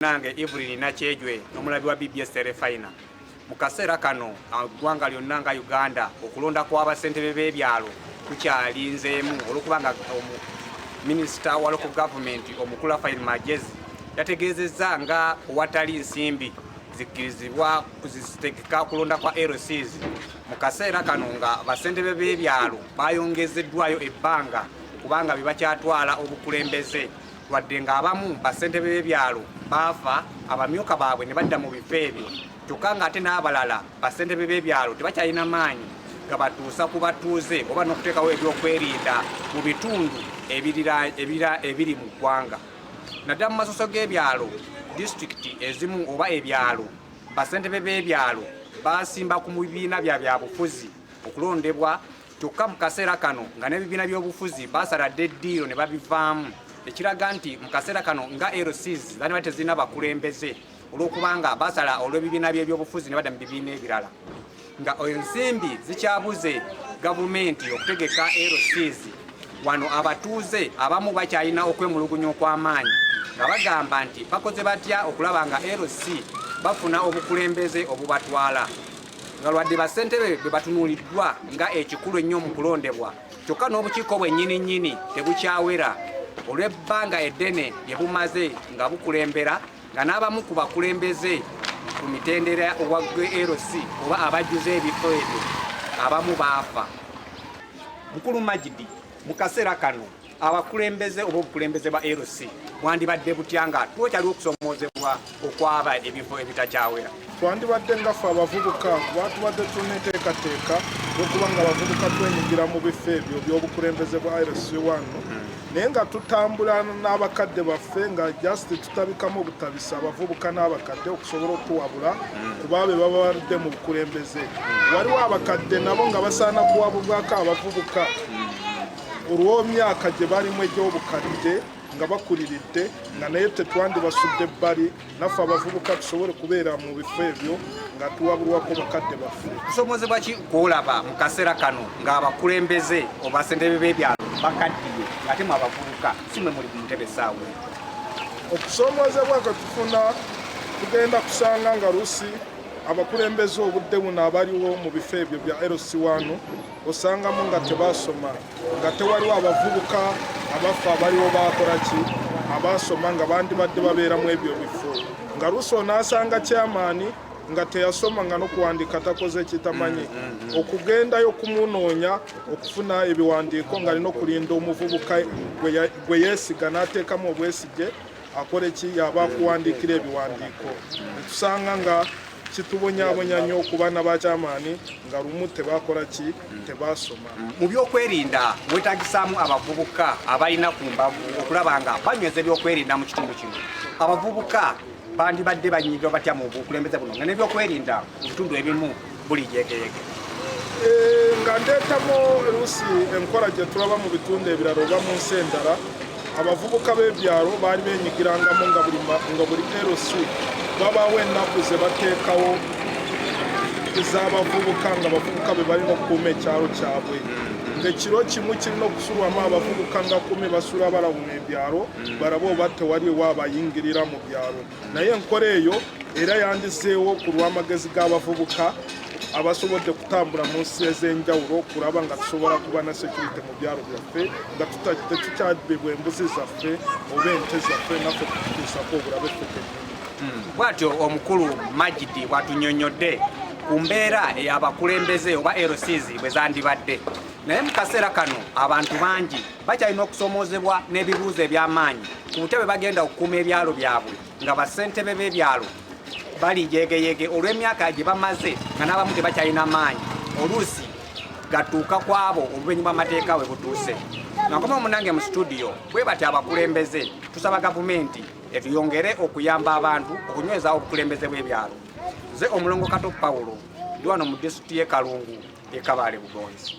Nange Eby'okulonda chejwe nomulabi wa BBS Terina mukasera kano gwanga lyonna Uganda okulonda kwa Bassentebe b'ebyalo kukyalinzeemu olwokubanga Minister wa local government omukulu Fine Magezi yategeezezza nga watali nsimbi zikkirizibwa kuzitegeka kulonda kwa LCs mukasera kano nga Bassentebe b'ebyalo bayongezeddwayo ebbanga kubanga bibakyatwala obukulembeze wadde nga abamu Bassentebe b'ebyalo bafa abamyuka baabwe ne badda mu bifo ebyo kyokka nga ate n'abalala Bassentebe b'ebyalo tebakyalina maanyi nga batuusa ku batuuze oba n'okuteekawo ebyokwerinda mu bitundu ebiri mu ggwanga. Naddala mu masoso g'ebyalo disitulikiti ezimu oba ebyalo Bassentebe b'ebyalo basimba ku bibiina byabufuzi okulondebwa kyokka mu kaseera kano nga n'ebibiina by'obufuzi basaladde eddiiro ne babivaamu ekiraga nti mu kaseera kano nga LCs zani batezina bakulembeze olwokubanga basala olw'ebibiina by'ebyobufuzi ne badda mu bibiina ebirala nga ensimbi zikyabuze gavumenti okutegeka LCs wano abatuuze abamu bakyalina okwemulugunya okw'amaanyi nga bagamba nti bakoze batya okulaba nga LC bafuna obukulembeze obubatwala nga lwadde Bassentebe bwe batunuuliddwa nga ekikulu ennyo mu kulondebwa kyokka n'obukiiko bwennyini tebukyawera olw'ebbanga eddene lye bumaze nga bukulembera nga n'abamu ku bakulembeze ku mitendera owa LC oba abajjuze ebifo ebyo abamu baafa. Mukulu Magidi mu kaseera kano abakulembeze oba obukulembeze ba LC bwandibadde butya nga twokyali okusomoozebwa okwaba ebifo ebitakyawera? Twandibadde nga ffe abavubuka kuba tubadde tuneteekateeka okuba nga abavubuka twenyigira mu bifo ebyo by'obukulembeze bwa LC1 naye nga tutambula n'abakadde baffe nga just tutabikamu obutabisa abavubuka n'abakadde okusobola otuwabula kuba be baba baludde mu bukulembeze. Waliwo abakadde nabo nga basaana kuwabulwako abavubuka olw'emyaka gye balimu egy'obukadde nga bakuliridde nga naye tetwandibasudde ebbali naffe abavubuka tusobole kubeera mu bifo ebyo nga tuwabulwako bakadde baffe. Kusomoozebwa ki kwolaba mu kaseera kano ng'abakulembeze oba Bassentebe b'ebyalo bakaddiye ate mu abavubuka si mwe muli ku ntebe essaawa? Okusomoozebwa kwe tufuna tugenda kusanga nga luusi abakulembeze obudde buno abaliwo mu bifo ebyo bya LC1 osangamu nga tebaasoma nga tewaliwo abavubuka abafa abaliwo bakola ki abaasoma nga bandibadde babeera mu ebyo bifo nga luusi onaasanga chairman nga teyasoma nga n'okuwandiika takoze kitamanyi okugendayo kumunoonya okufuna ebiwandiiko nga alina okulinda omuvubuka gwe yeesiga n'ateekamu obwesige akole ki yaba akuwandiikira ebiwandiiko tusanga nga kitubonyabonya nnyo okuba n'abakyamaani nga lumu tebakola ki tebaasoma. Mu byokwerinda mwetaagisaamu abavubuka abalina ku mbavu okulaba nga banyweza ebyokwerinda mu kitundu kino. Abavubuka bandibadde banyiiga batya mu bukulembeze buno nga n'ebyokwerinda mu bitundu ebimu buli jeegeyege? Nga ndeetamu oluusi enkola gye tulaba mu bitundu ebirala oba mu nsi endala abavubuka b'ebyalo baali beenyigirangamu nga buli LC babaawo ennaku ze bateekawo ez'abavubuka nga abavubuka be balina okukuuma ekyalo kyabwe ng'ekiro kimu kirina okusulwamu abavubuka nga 10 basula balawuna ebyalo balabe oba tewaliwo abayingirira mu byalo naye enkola eyo era yandiseewo ku lw'amagezi g'abavubuka abasobodde kutambula mu nsi ez'enjawulo okulaba nga tusobola kuba na security mu byalo byaffe nga tetukyabibwa embuzi zaffe oba ente zaffe naffe tutuusako obulabe ffe. Bw'atyo omukulu Magidi bw'atunnyonnyodde ku mbeera ey'abakulembeze oba LCs bwe zandibadde naye mu kaseera kano abantu bangi bakyalina okusomoozebwa n'ebibuuzo eby'amaanyi ku butebe bagenda okukuuma ebyalo byabwe nga Bassentebe b'ebyalo bali jeegeyege olw'emyaka gye bamaze nga n'abamu tebakyalina maanyi oluusi gatuuka ku abo obubenyi bw'amateeka we butuuse. Nakoma omunange mu studio bwe bati abakulembeze tusaba gavumenti etuyongere okuyamba abantu okunyweza obukulembeze bw'ebyalo. Nze omulongo Kato Paulo ndi wano mu disitulikiti y'e Kalungu e Kabale Bugonzi.